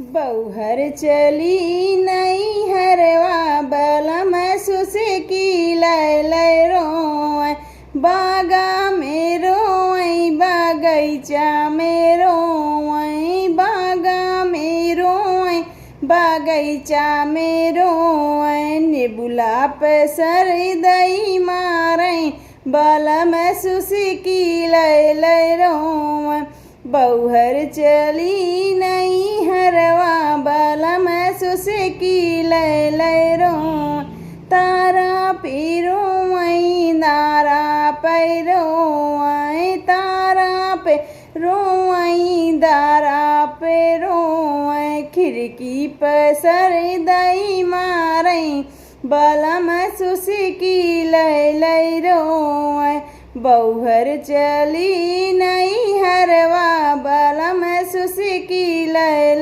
बौहर चली नहीं हरवा बलम सुसकी लय रोए बागा में रोए बगैचा में रोए बागा में रोए बगैचा में रोए नेबुला पे सर दई मारे बलम सुसकी लय रोए बौहर चली नहीं हरवा बलम सुसकी लय रोए तारा पिरो दारा पैरो तारा पे रोई दारा पे रोए खिड़की पर सर दई मारे बलम सुसकी लय रोए बौहर चली नहीं हरवा बलम सुसकी लय